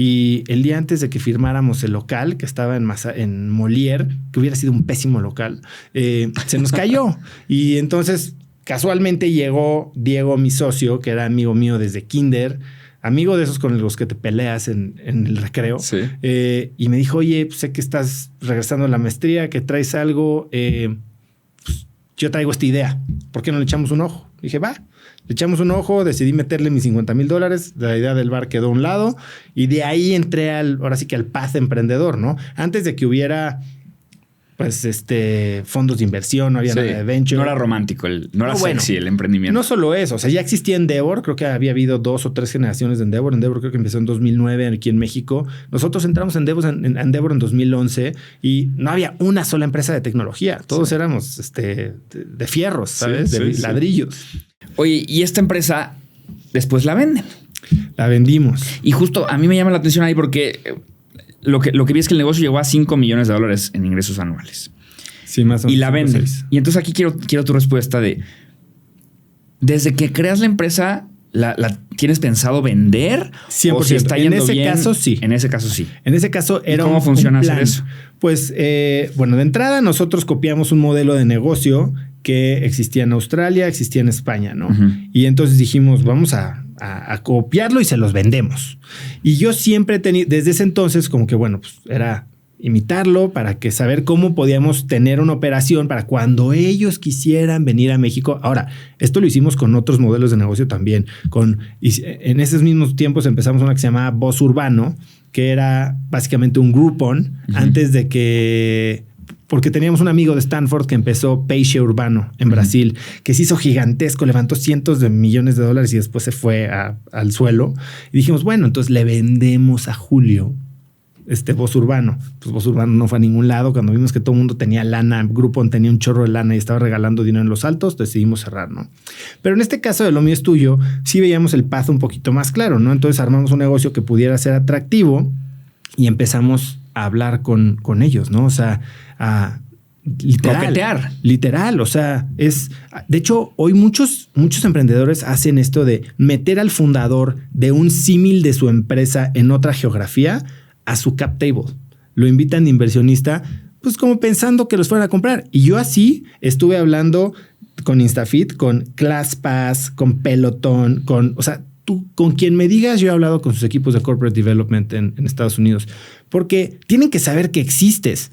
Y el día antes de que firmáramos el local, que estaba en Molière, que hubiera sido un pésimo local, se nos cayó. Y entonces, casualmente llegó Diego, mi socio, que era amigo mío desde kinder, amigo de esos con los que te peleas en el recreo. Sí. Y me dijo, oye, pues sé que estás regresando a la maestría, que traes algo. Pues, yo traigo esta idea. ¿Por qué no le echamos un ojo? Dije, va. Le echamos un ojo, decidí meterle mis $50,000. La idea del bar quedó a un lado. Y de ahí entré ahora sí que al path emprendedor, ¿no? Antes de que hubiera... pues fondos de inversión, no había nada de venture. No era romántico, no era sexy el emprendimiento. No solo eso, o sea, ya existía Endeavor, creo que había habido 2 o 3 generaciones de Endeavor. Endeavor creo que empezó en 2009 aquí en México. Nosotros entramos en Endeavor en 2011 y no había una sola empresa de tecnología. Todos éramos de fierros, ¿sabes? De ladrillos. Oye, y esta empresa después la venden. La vendimos. Y justo a mí me llama la atención ahí porque... Lo que vi es que el negocio llegó a $5 millones en ingresos anuales. Sí, más o menos. Y la venden. Y entonces aquí quiero tu respuesta de... Desde que creas la empresa, ¿la tienes pensado vender? 100%. ¿O si está yendo en ese bien? caso, sí. En ese caso, sí. En ese caso era ¿Cómo funciona hacer eso? Pues, bueno, de entrada nosotros copiamos un modelo de negocio que existía en Australia, existía en España, ¿no? Y entonces dijimos, vamos a copiarlo y se los vendemos. Y yo siempre he tenido, desde ese entonces, como que, bueno, pues era imitarlo para que saber cómo podíamos tener una operación para cuando ellos quisieran venir a México. Ahora, esto lo hicimos con otros modelos de negocio también. En esos mismos tiempos empezamos una que se llamaba Boss Urbano, que era básicamente un Groupon antes de que... Porque teníamos un amigo de Stanford que empezó Peixe Urbano en Brasil, que se hizo gigantesco, levantó cientos de millones de dólares y después se fue al suelo. Y dijimos, bueno, entonces le vendemos a Julio Boss Urbano. Pues Boss Urbano no fue a ningún lado. Cuando vimos que todo el mundo tenía lana, Groupon tenía un chorro de lana y estaba regalando dinero en los altos, decidimos cerrar, ¿no? Pero en este caso de Lo Mío Es Tuyo, sí veíamos el path un poquito más claro, ¿no? Entonces armamos un negocio que pudiera ser atractivo y empezamos a hablar con ellos, ¿no? O sea, literal. O sea, de hecho, hoy muchos emprendedores hacen esto de meter al fundador de un símil de su empresa en otra geografía a su cap table. Lo invitan de inversionista, pues como pensando que los fueran a comprar. Y yo así estuve hablando con Instafit, con ClassPass, con Peloton, o sea, tú, con quien me digas, yo he hablado con sus equipos de corporate development en Estados Unidos, porque tienen que saber que existes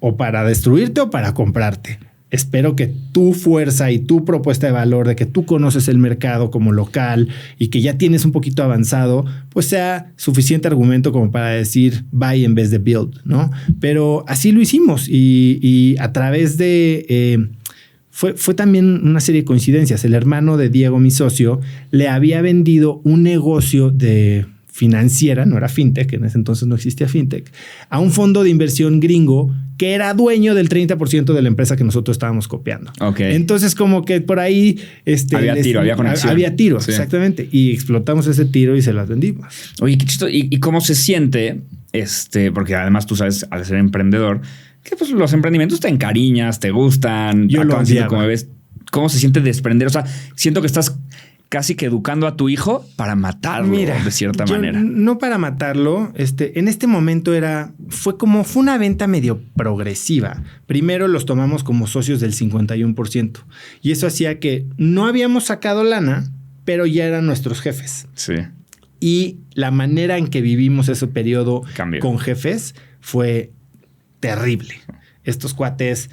o para destruirte o para comprarte. Espero que tu fuerza y tu propuesta de valor de que tú conoces el mercado como local y que ya tienes un poquito avanzado, pues sea suficiente argumento como para decir buy en vez de build, ¿no? Pero así lo hicimos y a través de... Fue también una serie de coincidencias. El hermano de Diego, mi socio, le había vendido un negocio de financiera, no era fintech, en ese entonces no existía fintech, a un fondo de inversión gringo que era dueño del 30% de la empresa que nosotros estábamos copiando. Okay. Entonces como que por ahí... había conexión. Había tiro, sí. Exactamente. Y explotamos ese tiro y se las vendimos. Oye, qué chistoso. ¿Y cómo se siente? Porque además tú sabes, al ser emprendedor, que pues los emprendimientos te encariñas, te gustan. Yo lo odiaba. Como ves, ¿cómo se siente desprender? O sea, siento que estás casi que educando a tu hijo para matarlo. Mira, de cierta manera. No para matarlo. En este momento fue una venta medio progresiva. Primero los tomamos como socios del 51%. Y eso hacía que no habíamos sacado lana, pero ya eran nuestros jefes. Sí. Y la manera en que vivimos ese periodo Cambió. Con jefes fue terrible. Estos cuates,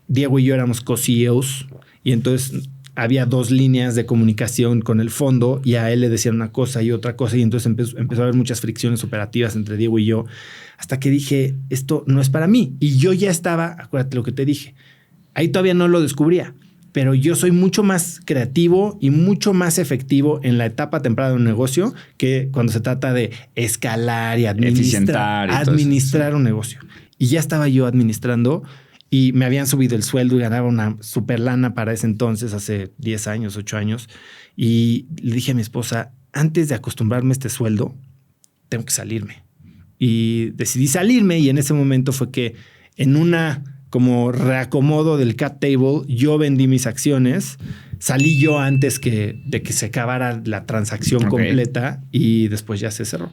Diego y yo éramos co-CEOs y entonces había 2 líneas de comunicación con el fondo y a él le decían una cosa y otra cosa y entonces empezó a haber muchas fricciones operativas entre Diego y yo hasta que dije, esto no es para mí. Y yo ya estaba, acuérdate lo que te dije, ahí todavía no lo descubría, pero yo soy mucho más creativo y mucho más efectivo en la etapa temprana de un negocio que cuando se trata de escalar y administrar un negocio. Y ya estaba yo administrando y me habían subido el sueldo y ganaba una super lana para ese entonces, hace 10 años, 8 años. Y le dije a mi esposa, antes de acostumbrarme a este sueldo, tengo que salirme. Y decidí salirme y en ese momento fue que en una como reacomodo del cap table, yo vendí mis acciones, salí yo antes de que se acabara la transacción completa y después ya se cerró.